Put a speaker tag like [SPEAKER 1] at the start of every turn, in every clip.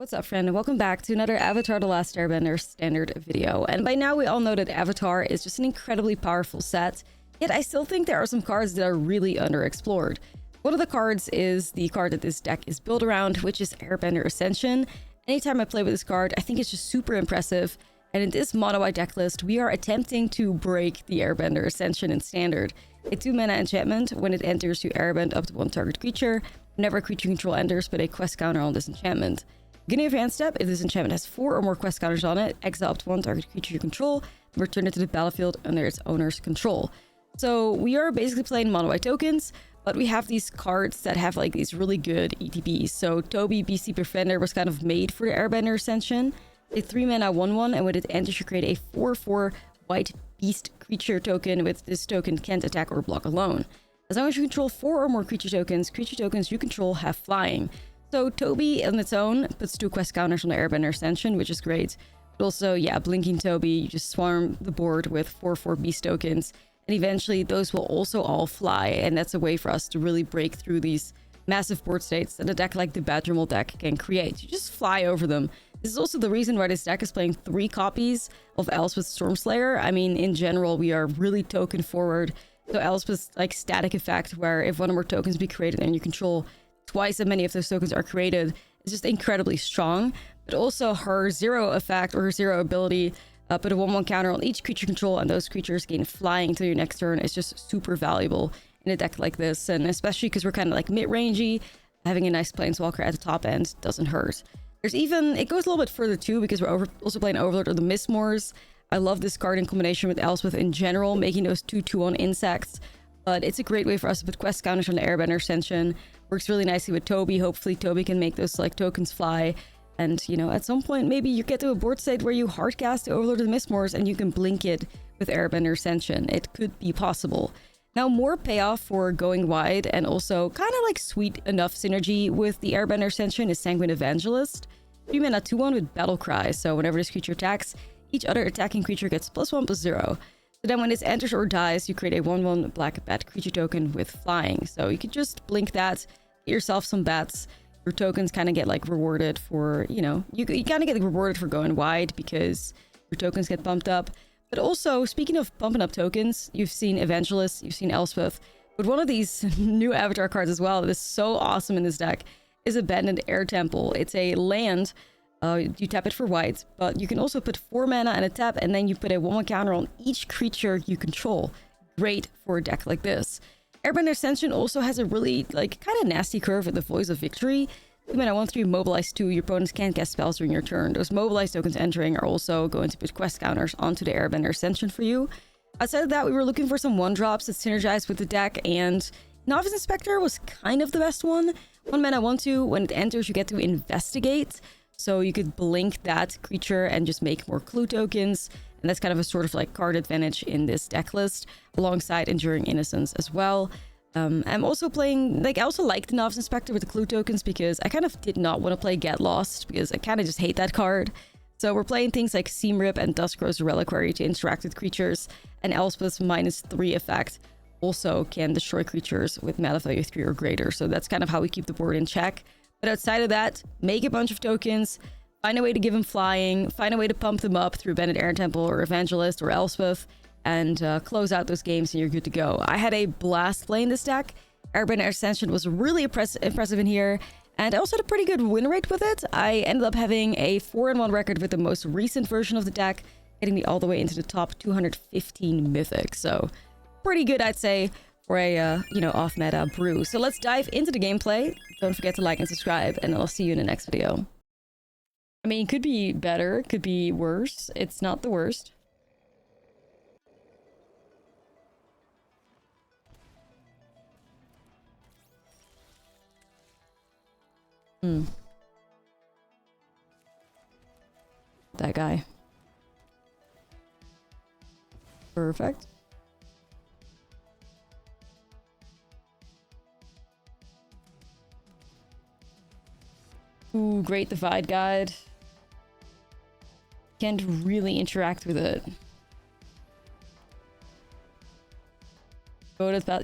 [SPEAKER 1] What's up, friend, and welcome back to another Avatar: The Last Airbender standard video. And by now we all know that Avatar is just an incredibly powerful set, yet I still think there are some cards that are really underexplored. One of the cards is the card that this deck is built around, which is Airbender Ascension. Anytime I play with this card, I think it's just super impressive, and in this mono-white deck list, we are attempting to break the Airbender Ascension in standard. A 2-mana enchantment. When it enters, you airbend up to one target creature. Whenever a creature you control enters, put a quest counter on this enchantment. Beginning of your hand step, if this enchantment has 4 or more quest counters on it, exile up to one target creature you control, and return it to the battlefield under its owner's control. So we are basically playing mono-white tokens, but we have these cards that have like these really good ETBs. So Toby, BC Defender was kind of made for the Airbender Ascension. A 3-mana 1/1, and when it enters, you create a 4/4 white beast creature token with this token can't attack or block alone. As long as you control 4 or more creature tokens you control have flying. So Toby on its own puts 2 quest counters on the Airbender Ascension, which is great. But also, yeah, Blinking Toby, you just swarm the board with 4/4 beast tokens, and eventually those will also all fly, and that's a way for us to really break through these massive board states that a deck like the Badgermal deck can create. You just fly over them. This is also the reason why this deck is playing 3 copies of Elspeth Stormslayer. I mean, in general, we are really token forward. So Elspeth's like static effect, where if one or more tokens be created and you control twice as many of those tokens are created, is just incredibly strong. But also her 0 effect, or her 0 ability, put a 1/1 counter on each creature control, and those creatures gain flying until your next turn. Is just super valuable in a deck like this, and especially because we're kind of like mid-rangey, having a nice planeswalker at the top end doesn't hurt. There's even, it goes a little bit further too, because we're also playing Overlord of the Mistmoors. I love this card in combination with Elspeth in general, making those 2/2/1 insects. But it's a great way for us to put quest counters on the Airbender Ascension. Works really nicely with Toby. Hopefully Toby can make those like tokens fly. And, you know, at some point, maybe you get to a board state where you hardcast the Overlord of the Mistmoors and you can blink it with Airbender Ascension. It could be possible. Now, more payoff for going wide and also kind of like sweet enough synergy with the Airbender Ascension is Sanguine Evangelist. 3-mana 2/1 with Battle Cry. So whenever this creature attacks, each other attacking creature gets +1/+0. So then when this enters or dies, you create a 1/1 black bat creature token with flying. So you could just blink that, get yourself some bats. Your tokens kind of get like rewarded for, you know, you kind of get rewarded for going wide because your tokens get bumped up. But also, speaking of bumping up tokens, you've seen Evangelist, you've seen Elspeth, but one of these new avatar cards as well that is so awesome in this deck is Abandoned Air Temple. It's a land. You tap it for white, but you can also put 4 mana and a tap, and then you put a 1/1 counter on each creature you control. Great for a deck like this. Airbender Ascension also has a really like kind of nasty curve with the Voice of Victory. 2-mana 1/3 mobilize 2. Your opponents can't cast spells during your turn. Those mobilized tokens entering are also going to put quest counters onto the Airbender Ascension for you. Outside of that, we were looking for some 1-drops that synergize with the deck, and Novice Inspector was kind of the best one. 1-mana 1/2. When it enters, you get to investigate. So you could blink that creature and just make more clue tokens. And that's kind of a sort of like card advantage in this deck list, alongside Enduring Innocence as well. I'm also playing, like, I also like the Novice Inspector with the clue tokens because I kind of did not want to play Get Lost because I kind of just hate that card. So we're playing things like Seam Rip and Duskrose Reliquary to interact with creatures, and Elspeth's -3 effect also can destroy creatures with mana value 3 or greater. So that's kind of how we keep the board in check. But outside of that, make a bunch of tokens, find a way to give them flying, find a way to pump them up through Abandoned Air Temple or Evangelist or Elspeth, and close out those games and you're good to go. I had a blast playing this deck. Airbender Ascension was really impressive in here, and I also had a pretty good win rate with it. I ended up having a 4-1 record with the most recent version of the deck, getting me all the way into the top 215 Mythic. So pretty good, I'd say, for a, you know, off-meta brew. So let's dive into the gameplay. Don't forget to like and subscribe, and I'll see you in the next video. I mean, it could be better, could be worse. It's not the worst. That guy. Perfect. Ooh, great Divide Guide. Can't really interact with it.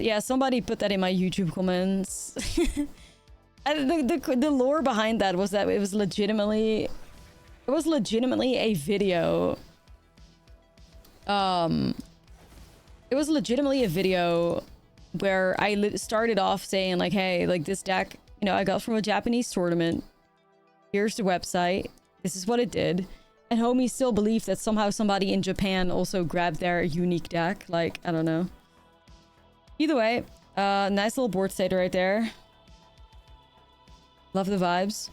[SPEAKER 1] Yeah, somebody put that in my YouTube comments. The lore behind that was that it was legitimately a video. It was legitimately a video where I started off saying like, hey, like this deck, you know, I got from a Japanese tournament. Here's the website. This is what it did. And homie still believed that somehow somebody in Japan also grabbed their unique deck. Like, I don't know. Either way, nice little board state right there. Love the vibes.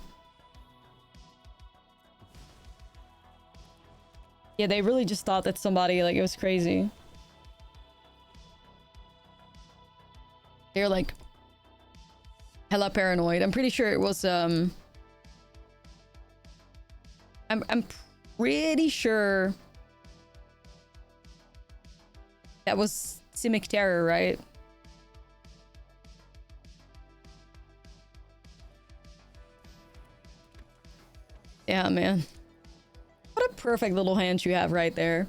[SPEAKER 1] Yeah, they really just thought that somebody, like, it was crazy. They're like hella paranoid. I'm pretty sure it was I'm pretty sure that was Simic Terror, right? Yeah, man. What a perfect little hand you have right there.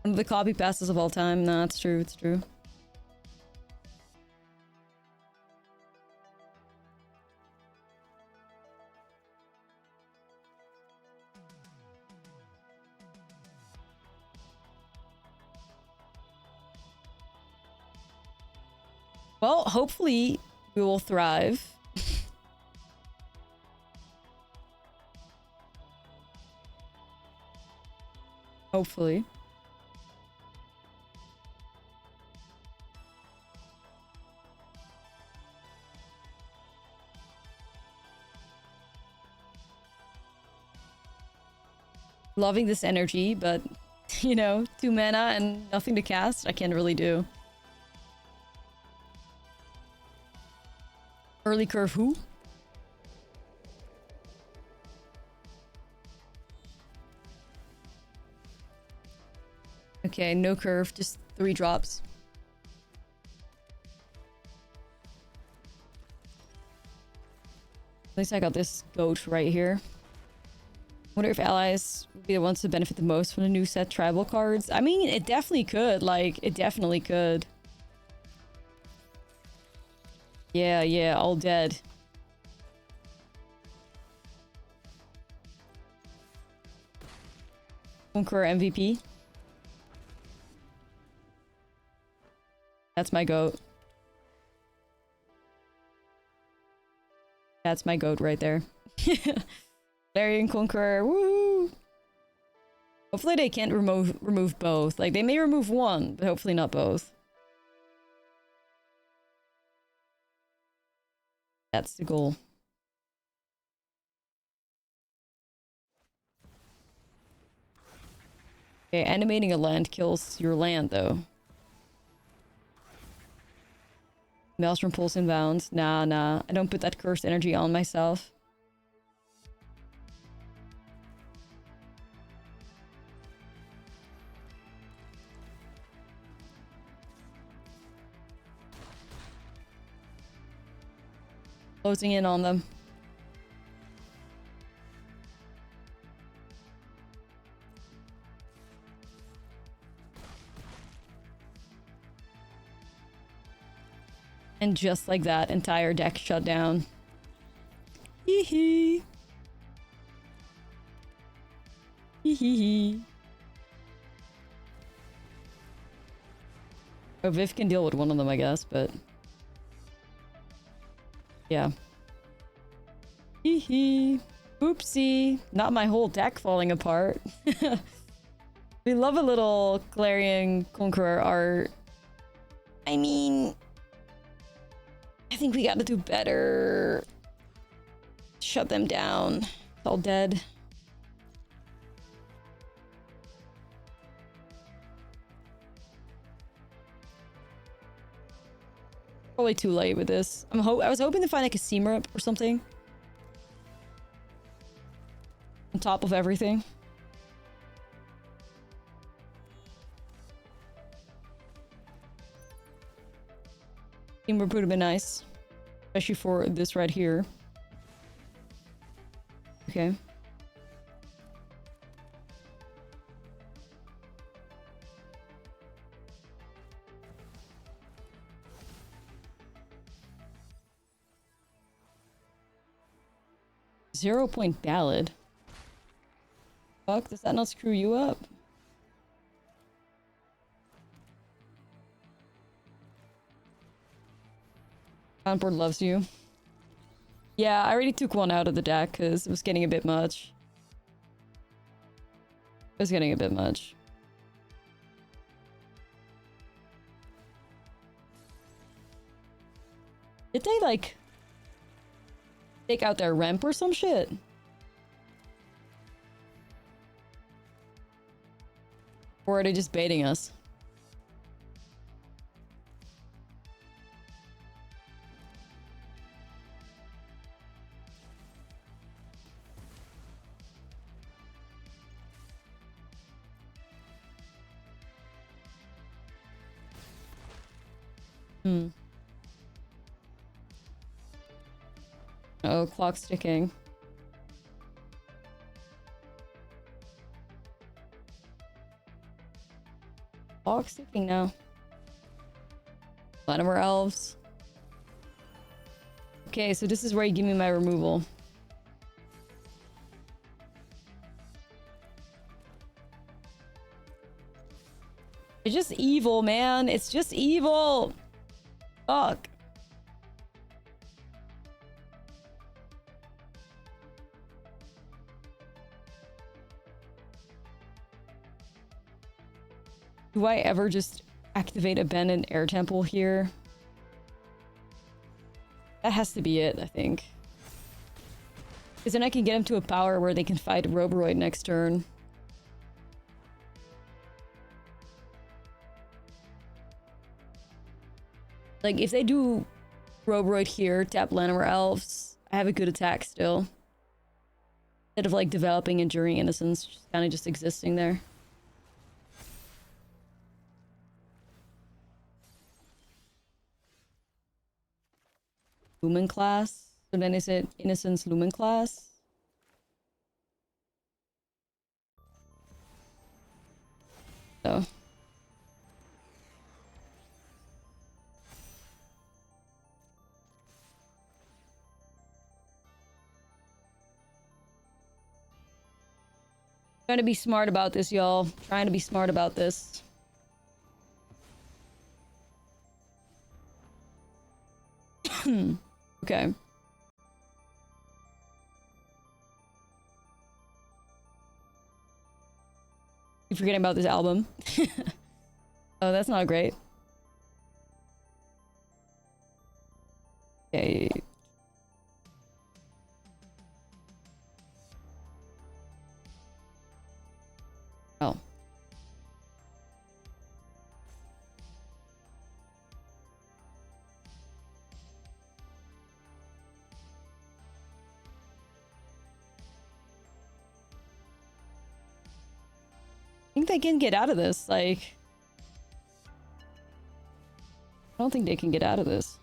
[SPEAKER 1] One of the copy passes of all time. Nah, it's true, it's true. Well, hopefully we will thrive. Hopefully. Loving this energy, but, you know, 2 mana and nothing to cast, I can't really do. Early curve who? Okay, no curve, just 3 drops. At least I got this goat right here. Wonder if allies would be the ones to benefit the most from the new set tribal cards. I mean, it definitely could. Like, it definitely could. Yeah, yeah, all dead. Conqueror MVP. That's my goat. That's my goat right there. Larian Conqueror, woo! Hopefully they can't remove both. Like, they may remove one, but hopefully not both. That's the goal. Okay, animating a land kills your land, though. Maelstrom pulls inbound. Nah, nah. I don't put that cursed energy on myself. Closing in on them. And just like that, entire deck shut down. Hee hee. Hee hee hee. Oh, Viv can deal with one of them, I guess, but... yeah. Hee hee. Oopsie. Not my whole deck falling apart. We love a little Clarion Conqueror art. I mean... I think we gotta do better. Shut them down. It's all dead. Probably too late with this. I was hoping to find like a Seamer or something. On top of everything. Seamer would have been nice. Especially for this right here. Okay. 0-point ballad. Fuck, does that not screw you up? Conboard loves you. Yeah, I already took one out of the deck because it was getting a bit much. It was getting a bit much. Did they, like, take out their ramp or some shit? Or are they just baiting us? Oh, clock's ticking. Clock's ticking now. Latimer elves. Okay, so this is where you give me my removal. It's just evil, man. It's just evil. Fuck. Do I ever just activate Abandoned Air Temple here? That has to be it, I think. Because then I can get them to a power where they can fight Roboroid next turn. Like, if they do Roboroid here, tap Llanowar Elves, I have a good attack still. Instead of, like, developing Enduring Innocence, just kind of just existing there. Lumen class? So then is it Innocence Lumen class? So. Trying to be smart about this, y'all. Trying to be smart about this. Okay. Keep forgetting about this album. Oh, that's not great. Okay. Oh. I think they can get out of this, like... I don't think they can get out of this.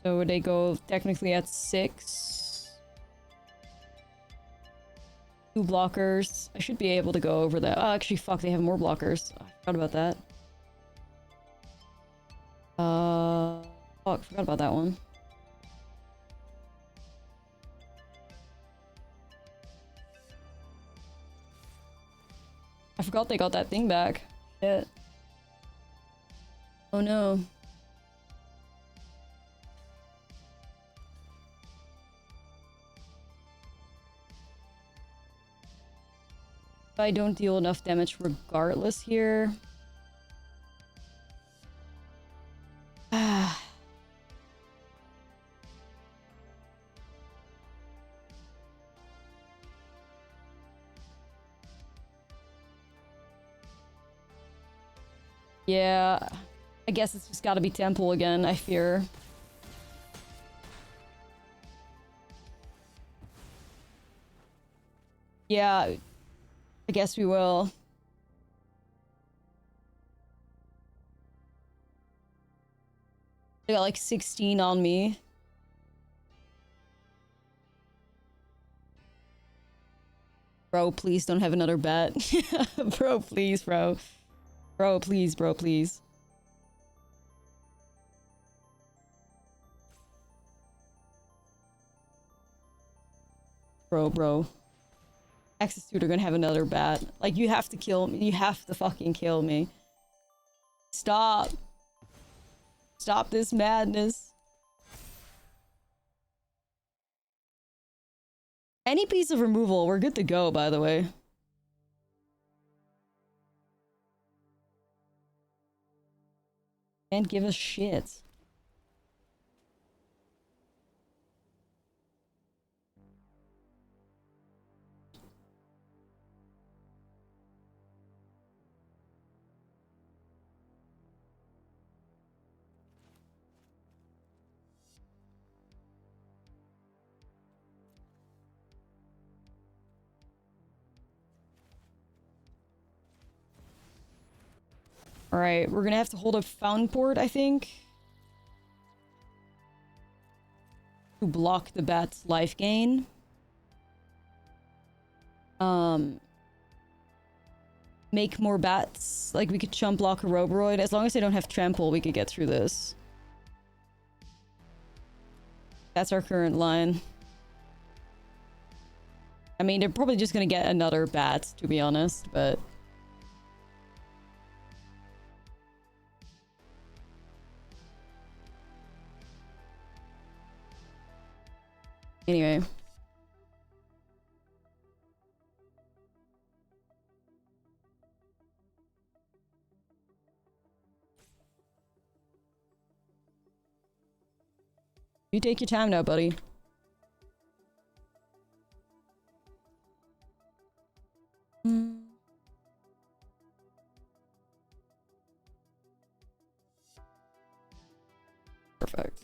[SPEAKER 1] So they go technically at 6. 2 blockers. I should be able to go over that. Oh, actually, fuck, they have more blockers. I forgot about that. Fuck, forgot about that one. I forgot they got that thing back. Shit. Oh no. If I don't deal enough damage regardless here. Yeah, I guess it's just gotta be Temple again, I fear. Yeah, I guess we will. They got like 16 on me. Bro, please don't have another bet. Bro, please, bro. Bro, please, bro, please. Bro. Access to, they're gonna have another bat. Like, you have to kill me. You have to fucking kill me. Stop. Stop this madness. Any piece of removal, we're good to go, by the way. Can't give a shit. Alright, we're gonna have to hold a fountain port, I think. To block the bat's life gain. Make more bats. Like, we could chump block a Roboroid. As long as they don't have trample, we could get through this. That's our current line. I mean, they're probably just gonna get another bat, to be honest, but... Anyway. You take your time now, buddy. Perfect.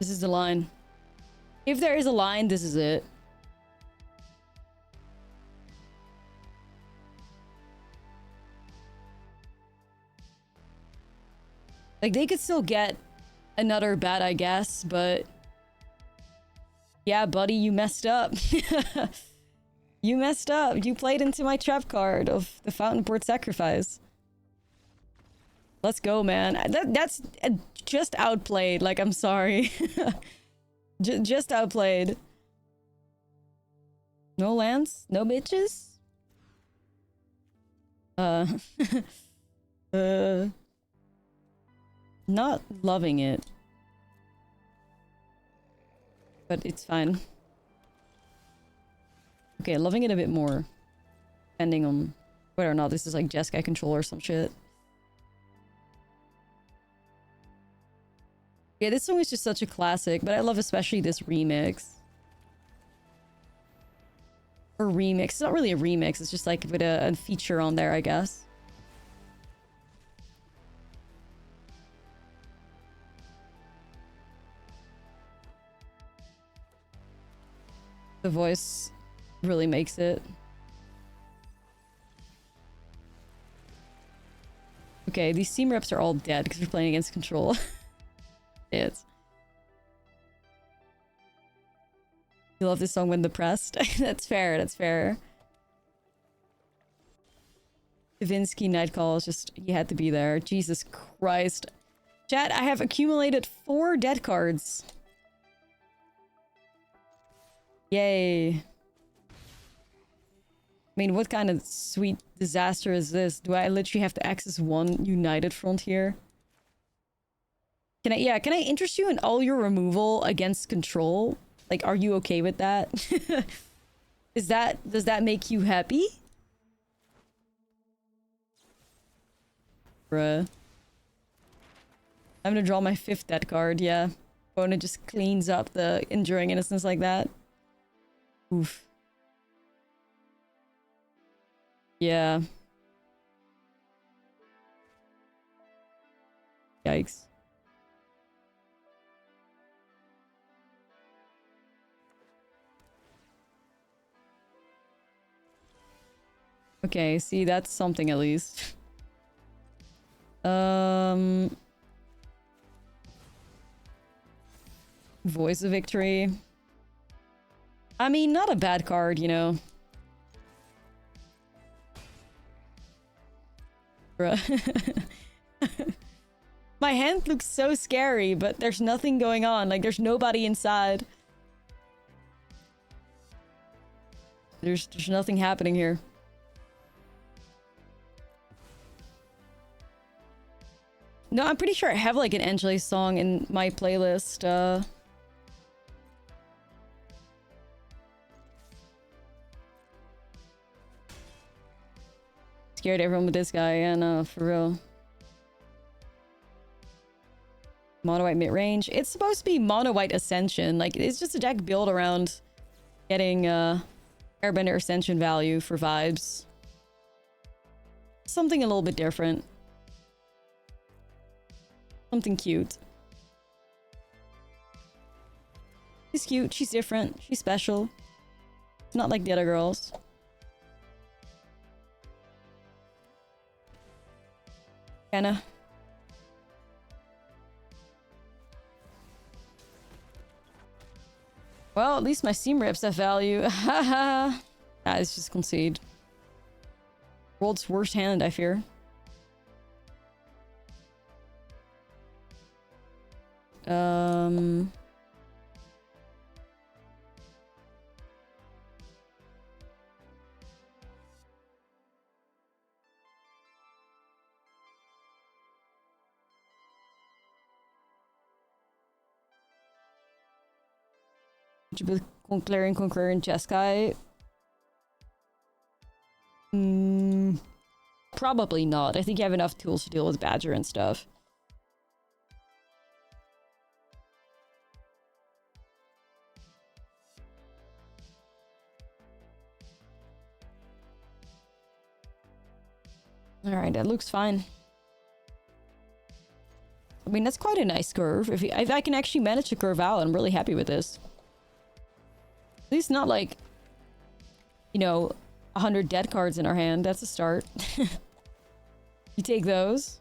[SPEAKER 1] This is the line. If there is a line, this is it. Like, they could still get another bat, I guess, but... Yeah, buddy, you messed up. You messed up. You played into my trap card of the Fountain Port Sacrifice. Let's go, man. That's just outplayed. Like, I'm sorry. Just outplayed. No lands? No bitches? Not loving it. But it's fine. Okay, loving it a bit more. Depending on whether or not this is like Jeskai control or some shit. Yeah, this song is just such a classic, but I love especially this remix. Or remix. It's not really a remix, it's just like with a feature on there, I guess. The voice really makes it. Okay, these team reps are all dead because we're playing against control. It's. You love this song when depressed? That's fair, that's fair. Davinsky Nightcall is just, you had to be there. Jesus Christ. Chat, I have accumulated 4 dead cards. Yay. I mean, what kind of sweet disaster is this? Do I literally have to access one united front here? Can I interest you in all your removal against control? Like, are you okay with that? Does that make you happy? Bruh. I'm gonna draw my 5th dead card, yeah. Bona just cleans up the Enduring Innocence like that. Oof. Yeah. Yikes. Okay, see, that's something at least. Voice of Victory. I mean, not a bad card, you know. Bruh. My hand looks so scary, but there's nothing going on. Like, there's nobody inside. There's nothing happening here. No, I'm pretty sure I have like an Angeli song in my playlist. Scared everyone with this guy, yeah, no, for real. Mono white mid range. It's supposed to be mono white Ascension. Like, it's just a deck built around getting Airbender Ascension value for vibes. Something a little bit different. Something cute. She's cute, she's different, she's special. Not like the other girls. Kinda. Well, at least my Steam rips have value. Haha. It's just concede. World's worst hand, I fear. Clearing concurrent Jeskai. Probably not. I think you have enough tools to deal with Badger and stuff. Alright, that looks fine. I mean, that's quite a nice curve. If I can actually manage to curve out, I'm really happy with this. At least not like, you know, 100 dead cards in our hand. That's a start. You take those.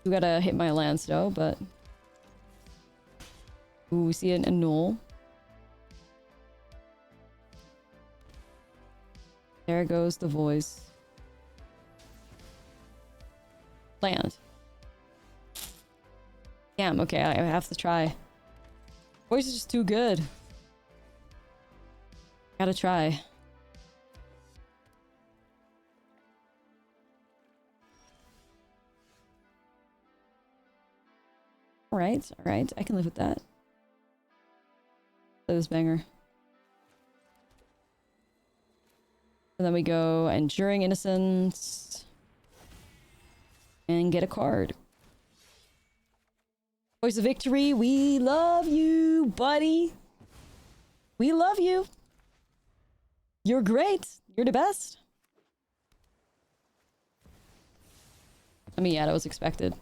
[SPEAKER 1] We gotta hit my lands though, but... Ooh, we see a null. There goes the voice. Land. Damn, okay, I have to try. Voice is just too good. Gotta try. Alright, alright, I can live with that. Play this banger. And then we go Enduring Innocence. And get a card. Voice of Victory, we love you, buddy. We love you. You're great. You're the best. I mean, yeah, that was expected.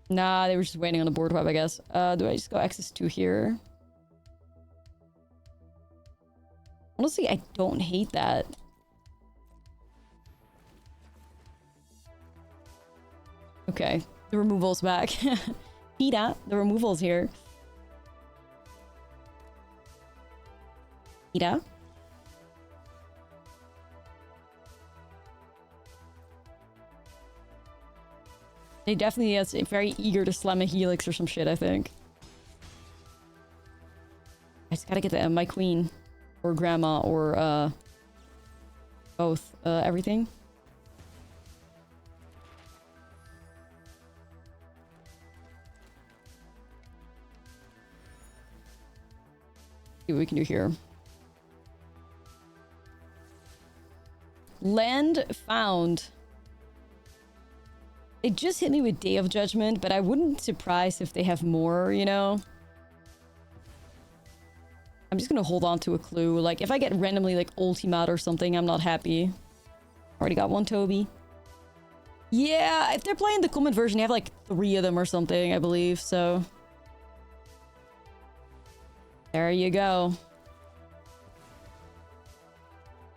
[SPEAKER 1] Nah, they were just waiting on the board wipe, I guess. Do I just go access 2 here? Honestly, I don't hate that. Okay, the removal's back. Peta, the removal's here. Peta. They definitely is very eager to slam a Helix or some shit, I think. I just gotta get the, my queen. Or grandma, or, both. Everything. See what we can do here. Land found. They just hit me with Day of Judgment, but I wouldn't be surprised if they have more, you know? I'm just gonna hold on to a clue. Like, if I get randomly, like, ultimate or something, I'm not happy. Already got one Toby. Yeah, if they're playing the common version, you have, like, 3 of them or something, I believe, so... There you go.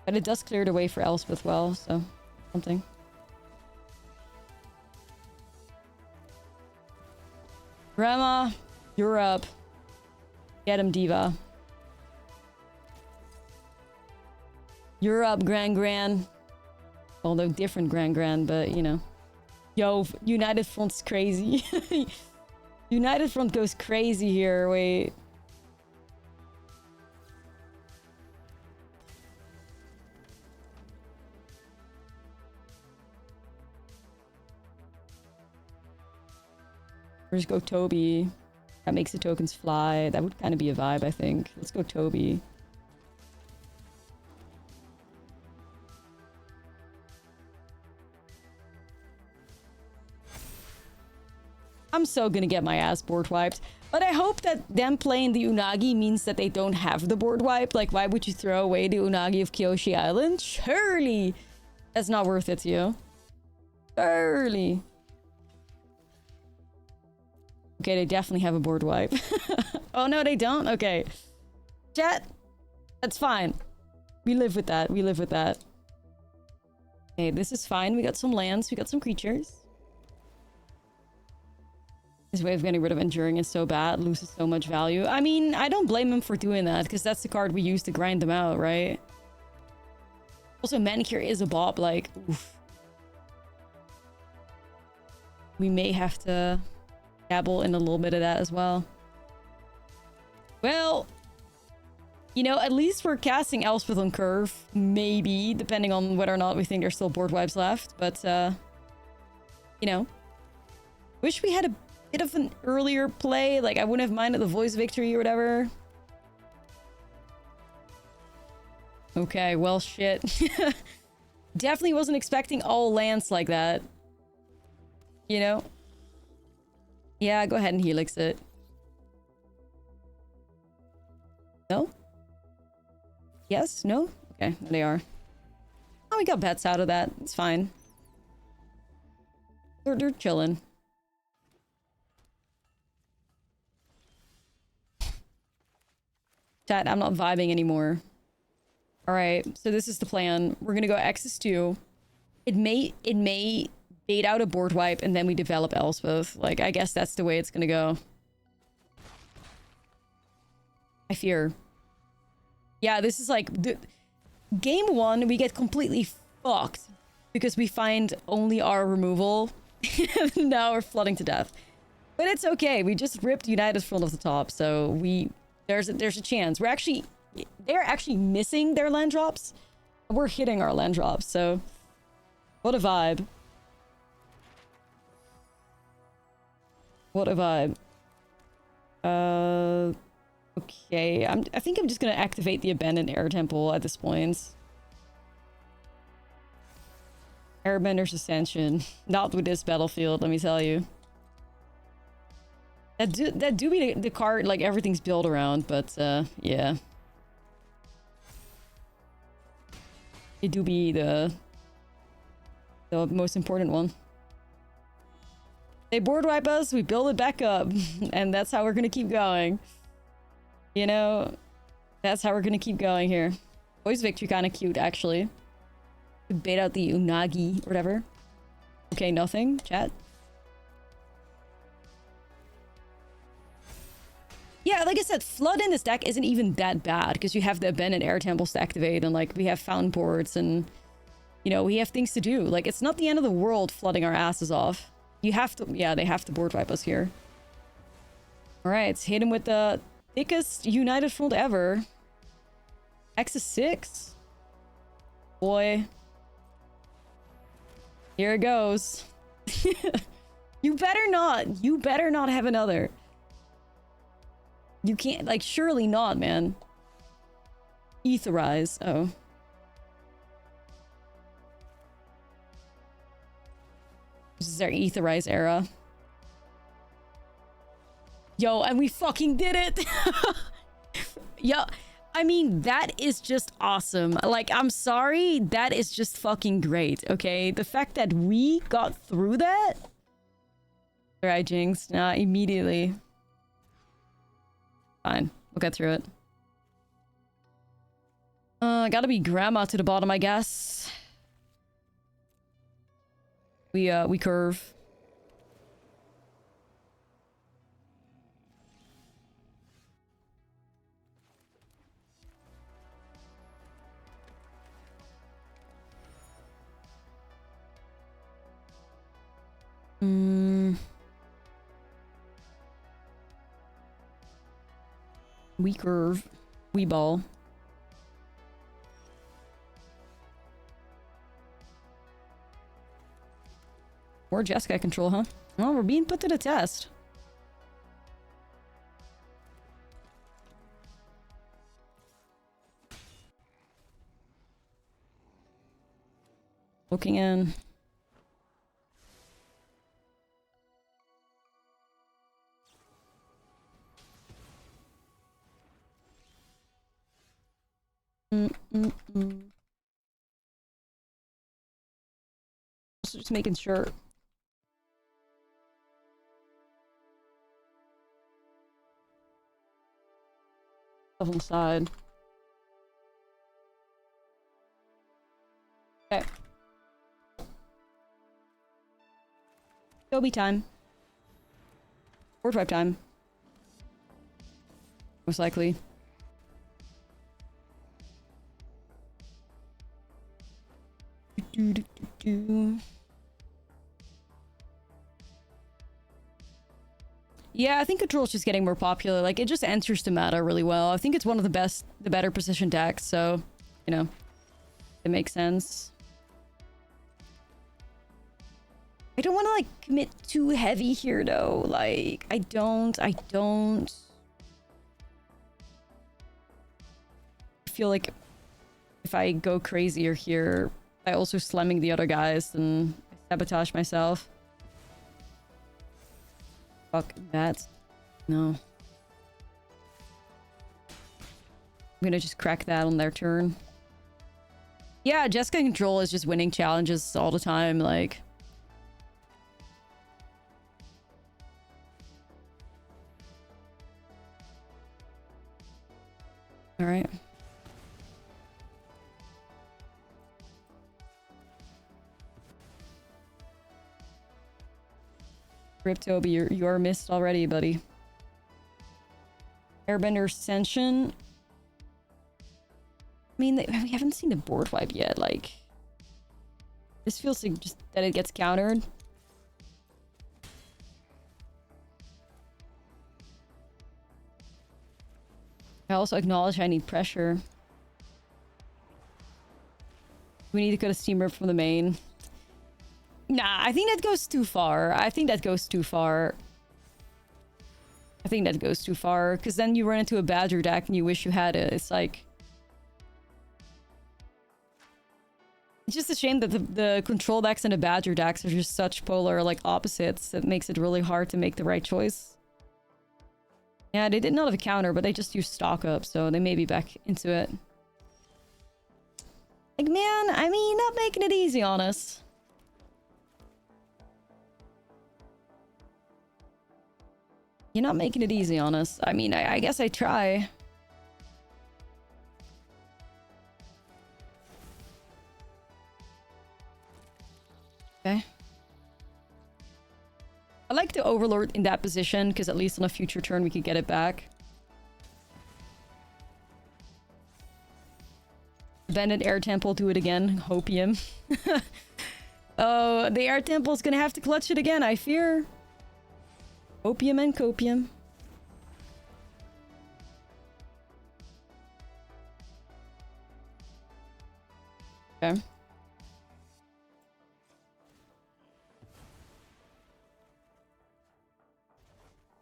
[SPEAKER 1] But it does clear the way for Elspeth well, so... Something. Grandma, you're up. Get him, Diva. You're up, Gran. Although different Gran, but you know. Yo, United Front's crazy. United Front goes crazy here. Wait. Or just go Toby. That makes the tokens fly. That would kind of be a vibe, I think. Let's go Toby. I'm so gonna get my ass board wiped. But I hope that them playing the Unagi means that they don't have the board wipe. Like, why would you throw away the Unagi of Kyoshi Island? Surely! That's not worth it to you. Surely. Okay, they definitely have a board wipe. Oh, no, they don't? Okay. Chat, that's fine. We live with that. We live with that. Okay, this is fine. We got some lands. We got some creatures. His way of getting rid of Enduring is so bad. Loses so much value. I mean, I don't blame him for doing that, because that's the card we use to grind them out, right? Also, Manicure is a bob. Like, oof. We may have to... dabble in a little bit of that as well. Well, you know, at least we're casting Elspeth on curve. Maybe, depending on whether or not we think there's still board wipes left. But, you know. Wish we had a bit of an earlier play. Like, I wouldn't have minded the voice victory or whatever. Okay, well, shit. Definitely wasn't expecting all lands like that. You know? Yeah, go ahead and helix it. No? Yes? No? Okay, there they are. Oh, we got bets out of that. It's fine. They're chilling. Chat, I'm not vibing anymore. Alright, so this is the plan. We're gonna go X's 2. It may bait out a board wipe, and then we develop Elspeth. Like, I guess that's the way it's gonna go. I fear. Yeah, this is like... Game 1, we get completely fucked. Because we find only our removal. Now we're flooding to death. But it's okay. We just ripped United Front off the top, so we... There's a chance. We're actually... They're actually missing their land drops. We're hitting our land drops, so... What a vibe. What a vibe. Okay. I think I'm just gonna activate the Abandoned Air Temple at this point. Airbender's Ascension. Not with this battlefield, let me tell you. That do be the card, like, everything's built around, but, yeah. It do be the most important one. They board wipe us, we build it back up, and that's how we're gonna keep going. You know, that's how we're gonna keep going here. Voice Victory kind of cute, actually. Bait out the Unagi, or whatever. Okay, nothing. Chat. Yeah, like I said, Flood in this deck isn't even that bad, because you have the Abandoned Air Temples to activate, and, like, we have Fountain Boards, and, you know, we have things to do. Like, it's not the end of the world flooding our asses off. You have to... Yeah, they have to board wipe us here. Alright, hit him with the thickest United Front ever. X is 6. Boy. Here it goes. You better not. You better not have another. You can't... Like, surely not, man. Etherize. Oh. This is our Etherize era. Yo, and we fucking did it! Yeah, I mean, that is just awesome. Like, I'm sorry, that is just fucking great, okay? The fact that we got through that... Alright, Jinx. Nah, immediately. Fine, we'll get through it. Gotta be grandma to the bottom, I guess. We curve. We curve. We ball. More Jeskai control, huh? Well, we're being put to the test. Looking in. Just making sure. Stuff on the side. Okay. Gobi time. Board wipe time. Most likely. Yeah, I think control's just getting more popular. Like, it just enters the meta really well. I think it's one of the better position decks, so, you know, it makes sense. I don't want to, like, commit too heavy here, though. Like, I don't. I feel like if I go crazier here, by also slamming the other guys, and I sabotage myself. Fuck that. No. I'm gonna just crack that on their turn. Yeah, Jeskai control is just winning challenges all the time, like... Alright. Rip Toby, you are missed already, buddy. Airbender Ascension. I mean, we haven't seen the board wipe yet, like... This feels like just that it gets countered. I also acknowledge I need pressure. We need to cut a steam rip from the main. Nah, I think that goes too far. I think that goes too far. Because then you run into a Badger deck and you wish you had it. It's like... It's just a shame that the control decks and the Badger decks are just such polar, like, opposites. That makes it really hard to make the right choice. Yeah, they did not have a counter, but they just used stock up, so they may be back into it. Like, man, I mean, not making it easy on us. You're not making it easy on us. I mean, I guess I try. Okay. I like the Overlord in that position, because at least on a future turn we could get it back. Abandoned Air Temple, do it again. Hopium. Oh, the Air Temple's gonna have to clutch it again, I fear. Opium and copium. Okay.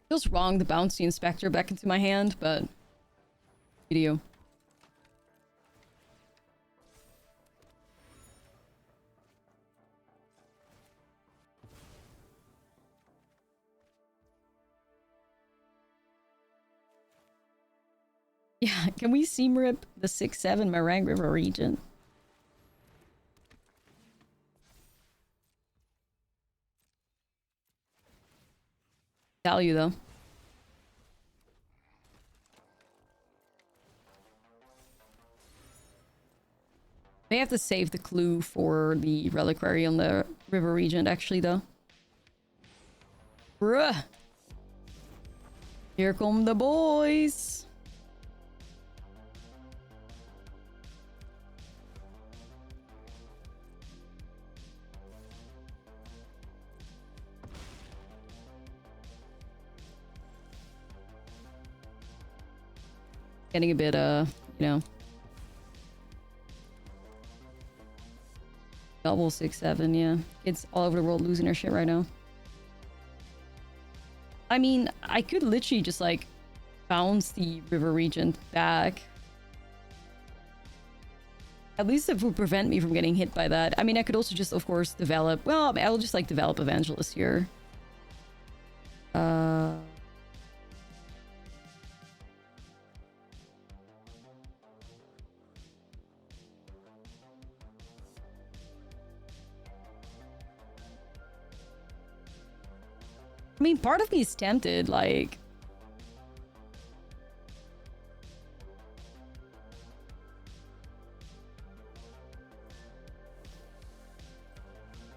[SPEAKER 1] Feels wrong to bounce the Inspector back into my hand, but... Video. Yeah, can we seam rip the 6/7 Meringue River region? Value though. May have to save the clue for the reliquary on the river region actually though. Bruh. Here come the boys. Getting a bit, you know. Double 6/7, yeah. Kids all over the world losing their shit right now. I mean, I could literally just, like, bounce the river region back. At least it would prevent me from getting hit by that. I mean, I could also just, of course, develop... Well, I'll just, like, develop Evangelist here. I mean, part of me is tempted, like...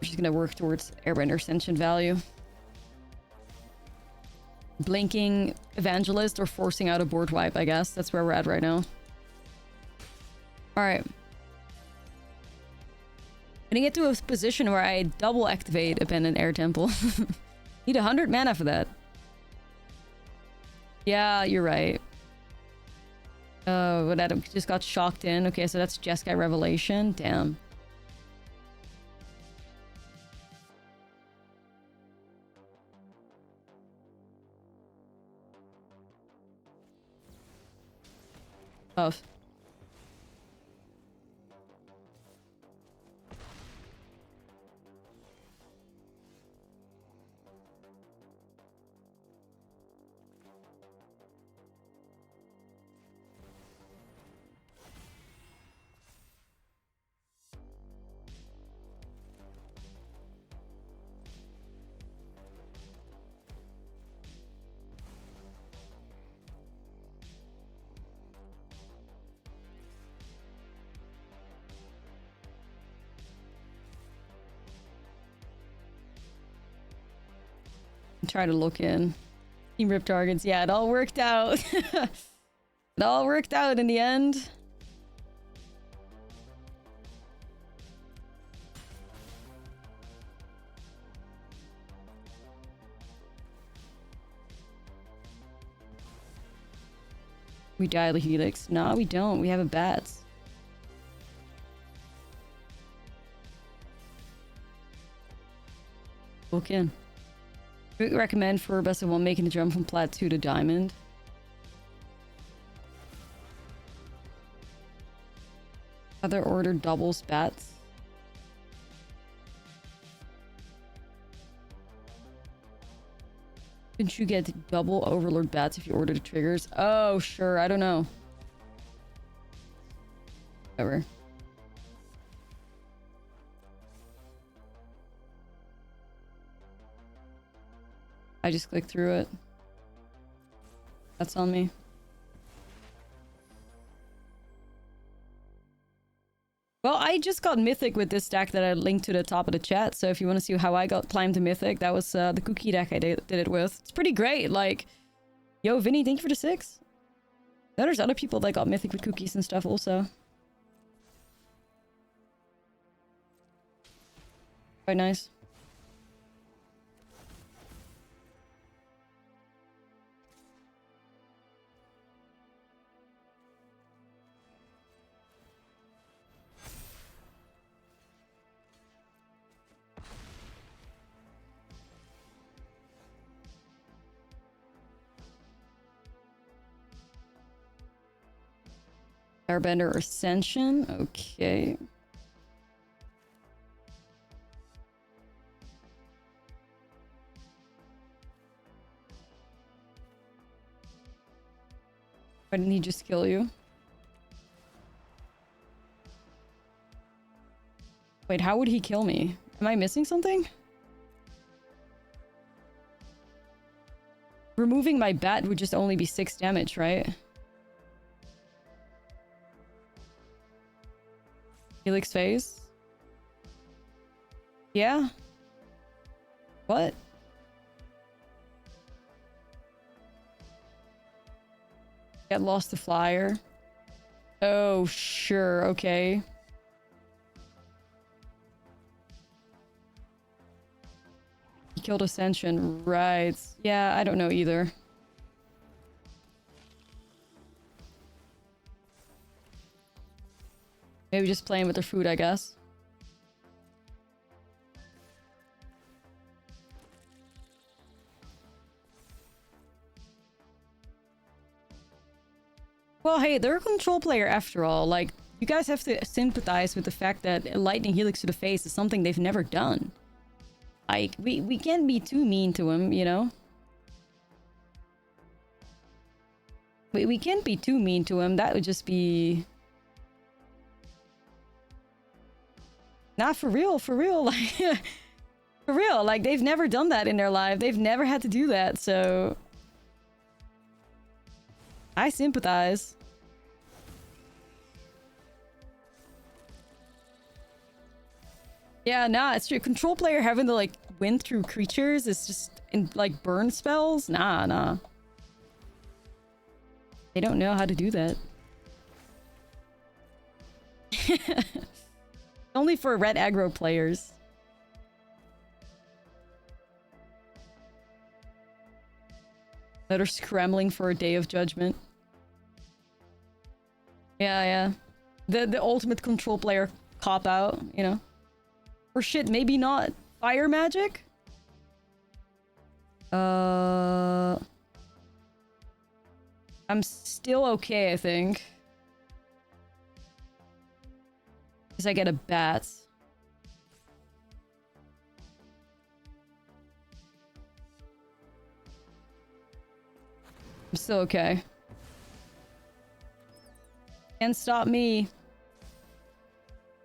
[SPEAKER 1] She's gonna work towards Airbender Ascension value. Blinking Evangelist or forcing out a board wipe, I guess. That's where we're at right now. Alright. Gonna get to a position where I double activate Abandoned Air Temple. Need 100 mana for that. Yeah, you're right. Oh, but that just got shocked in. Okay, so that's Jeskai Revelation. Damn. Tough. Try to look in. Team rip targets. Yeah, it all worked out. It all worked out in the end. We die the Helix. Nah, we don't. We have a bats. Look in. Recommend for best of one making the jump from plat 2 to diamond. Other order doubles bats. Couldn't you get double overlord bats if you order the triggers? Oh, sure. I don't know. Whatever. I just clicked through it. That's on me. Well, I just got Mythic with this deck that I linked to the top of the chat. So if you want to see how I got climbed to Mythic, that was the cookie deck I did it with. It's pretty great. Like, yo, Vinny, thank you for the 6. There's other people that got Mythic with cookies and stuff also. Quite nice. Airbender Ascension. Okay. Why didn't he just kill you? Wait, how would he kill me? Am I missing something? Removing my bat would just only be 6 damage, right? Helix phase? Yeah? What? Get lost the flyer. Oh, sure, okay. He killed Ascension, right. Yeah, I don't know either. Maybe just playing with their food, I guess. Well, hey, they're a control player after all. Like, you guys have to sympathize with the fact that Lightning Helix to the face is something they've never done. Like, we can't be too mean to him, you know? We can't be too mean to him. That would just be... Not for real, like... For real, like, they've never done that in their life. They've never had to do that, so... I sympathize. Yeah, nah, it's true. Control player having to, like, win through creatures is just... in like, burn spells? Nah. They don't know how to do that. Only for red aggro players. That are scrambling for a day of judgment. Yeah. The ultimate control player cop-out, you know? Or shit, maybe not. Fire magic? I'm still okay, I think. Because I get a bat. I'm still okay. Can't stop me.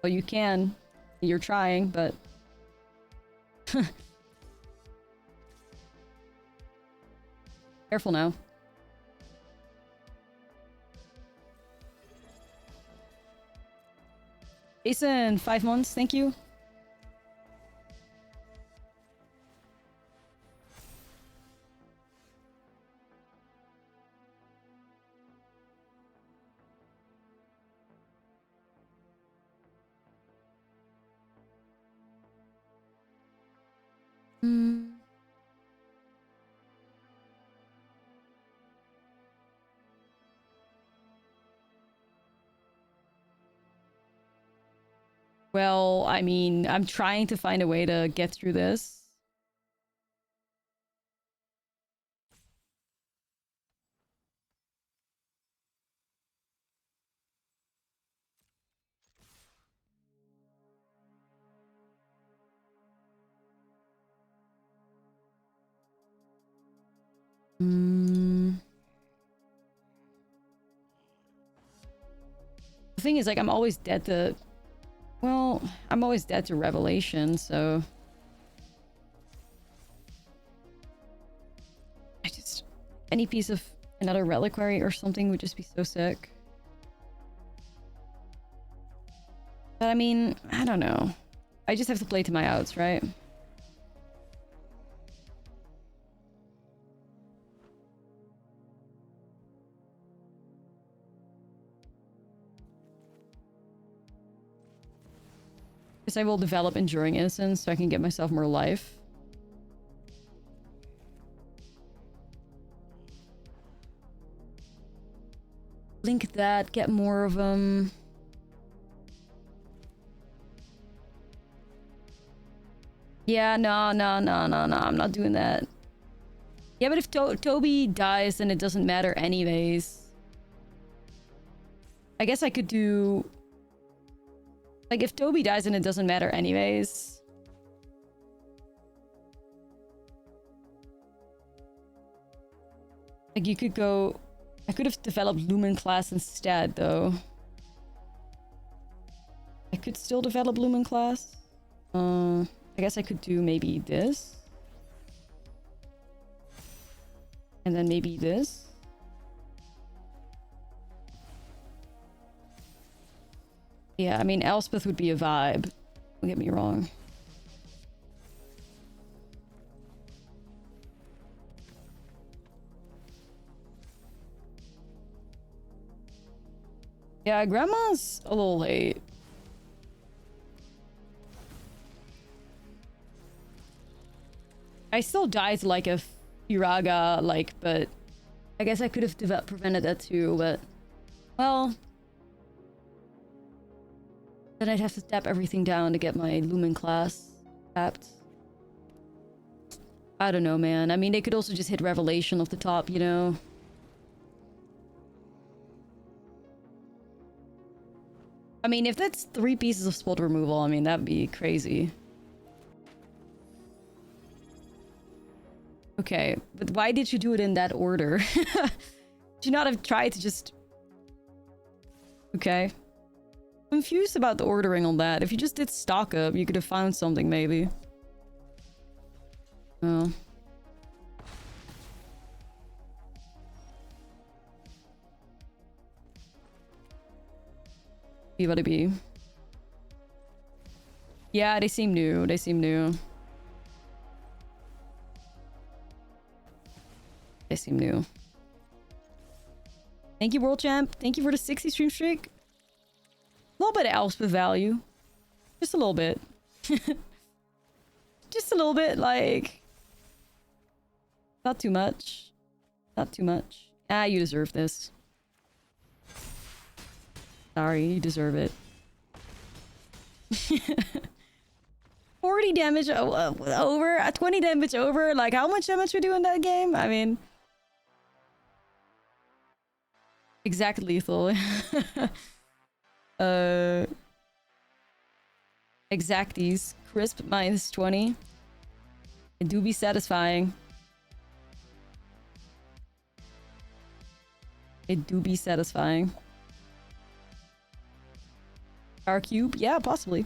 [SPEAKER 1] Well, you can. You're trying, but... Careful now. Jason, 5 months, thank you. Well, I mean, I'm trying to find a way to get through this. The thing is, like, I'm always dead to... Well, I'm always dead to Revelation, so... I just... Any piece of another reliquary or something would just be so sick. But I mean, I don't know. I just have to play to my outs, right? Guess I will develop Enduring Innocence so I can get myself more life. Link that, get more of them. Yeah, no, I'm not doing that. Yeah, but if Toby dies, then it doesn't matter anyways. I guess I could do... Like, if Toby dies, then it doesn't matter anyways. Like, you could go I could have developed Lumen class instead, though. I could still develop Lumen class. I guess I could do maybe this. And then maybe this. Yeah, I mean, Elspeth would be a vibe. Don't get me wrong. Yeah, Grandma's a little late. I still died like a Firaga, like, but I guess I could have prevented that too, but well, then I'd have to tap everything down to get my Lumen class tapped. I don't know, man. I mean, they could also just hit Revelation off the top, you know? I mean, if that's 3 pieces of spot removal, I mean, that'd be crazy. Okay, but why did you do it in that order? Did you not have tried to just... Okay. Confused about the ordering on that. If you just did stock up, you could have found something, maybe. Oh. Be what it be. Yeah, they seem new. They seem new. They seem new. Thank you, World Champ. Thank you for the 60 stream streak. A little bit of Elspeth value. Just a little bit. Just a little bit, like... Not too much. Not too much. Ah, you deserve this. Sorry, you deserve it. 40 damage over? 20 damage over? Like, how much damage we do in that game? I mean... Exact lethal. Exacties. Crisp minus 20. It do be satisfying. It do be satisfying. Star Cube? Yeah, possibly.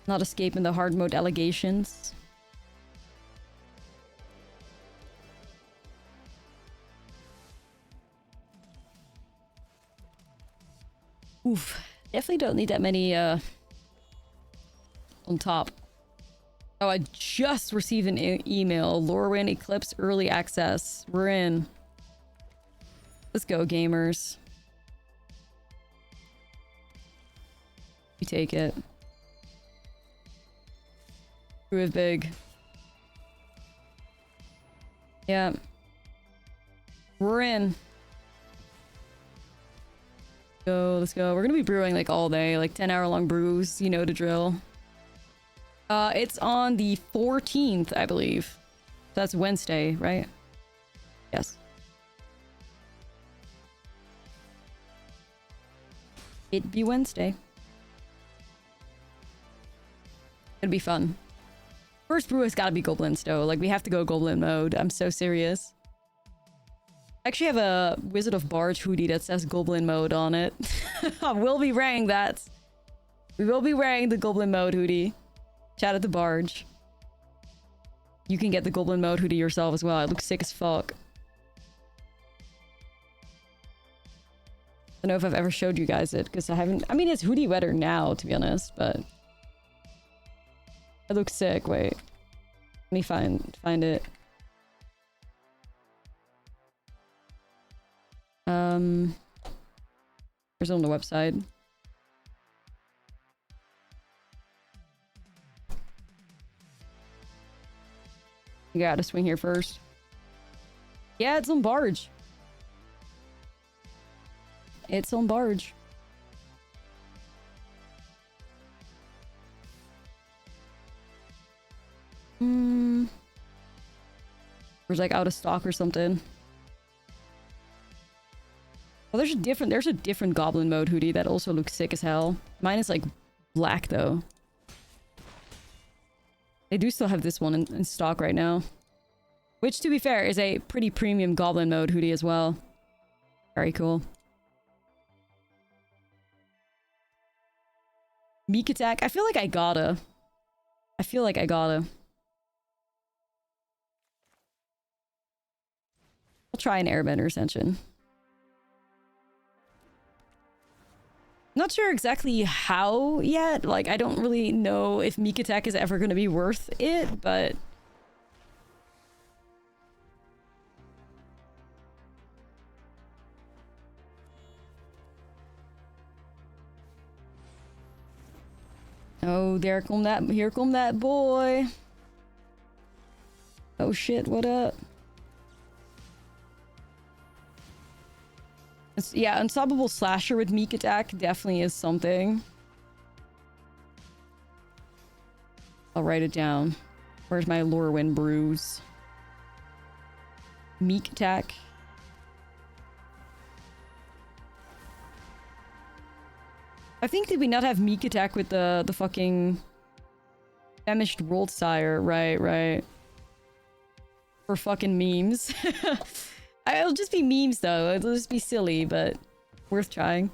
[SPEAKER 1] Not escaping the hard mode allegations. Oof. Definitely don't need that many on top. Oh, I just received an email. Lorwyn Eclipse Early Access. We're in. Let's go, gamers. You take it. Prove big. Yeah. We're in. Go, let's go. We're gonna be brewing like all day, like 10-hour-long brews, you know the drill. It's on the 14th, I believe. That's Wednesday, right? Yes. It'd be Wednesday. It'd be fun. First brew has gotta be Goblins though. Like, we have to go Goblin mode. I'm so serious. I actually have a Wizard of Barge hoodie that says Goblin mode on it. I will be wearing that. We will be wearing the Goblin mode hoodie. Shout out to Barge. You can get the Goblin mode hoodie yourself as well. It looks sick as fuck. I don't know if I've ever showed you guys it, because I haven't... I mean, it's hoodie weather now, to be honest, but... It looks sick. Wait. Let me find it. Where's it on the website? You gotta swing here first. Yeah, it's on Barge. It's on Barge. Or like out of stock or something. Well, there's a different Goblin mode hoodie that also looks sick as hell. Mine is like black though. They do still have this one in stock right now. Which, to be fair, is a pretty premium goblin mode hoodie as well. Very cool. Meek attack. I feel like I gotta. I'll try an Airbender Ascension. Not sure exactly how yet. Like, I don't really know if Meek attack is ever going to be worth it, but... Oh, here come that boy. Oh shit, what up? Yeah, Unstoppable Slasher with Meek attack definitely is something. I'll write it down. Where's my Lorwyn bruise? Meek attack. I think, did we not have Meek attack with the fucking famished World Sire? Right. For fucking memes. It'll just be memes though. It'll just be silly, but worth trying.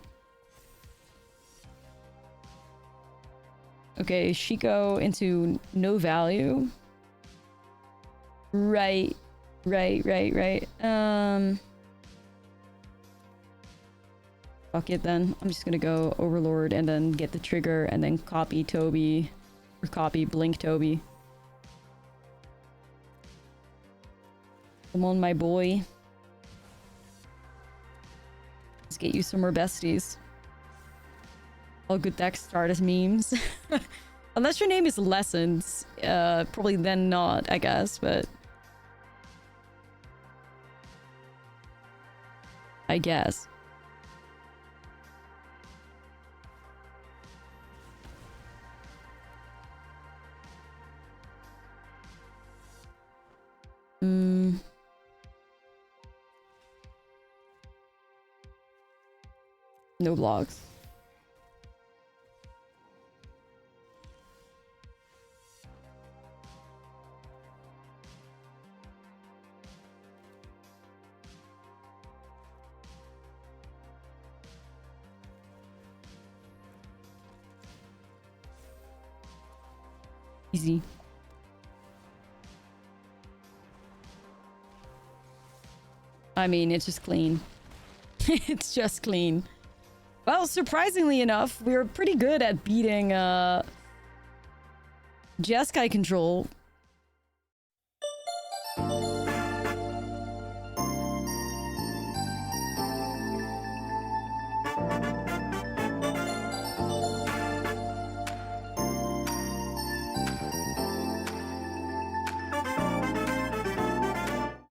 [SPEAKER 1] Okay, Shiko into no value. Right. Fuck it then. I'm just gonna go Overlord and then get the trigger and then copy Toby. Or copy Blink Toby. Come on, my boy. Let's get you some more besties. All good decks start as memes. Unless your name is Lessons. Probably then not, I guess, but... I guess. No blogs. Easy. I mean, it's just clean. It's just clean. Well, surprisingly enough, we were pretty good at beating Jeskai control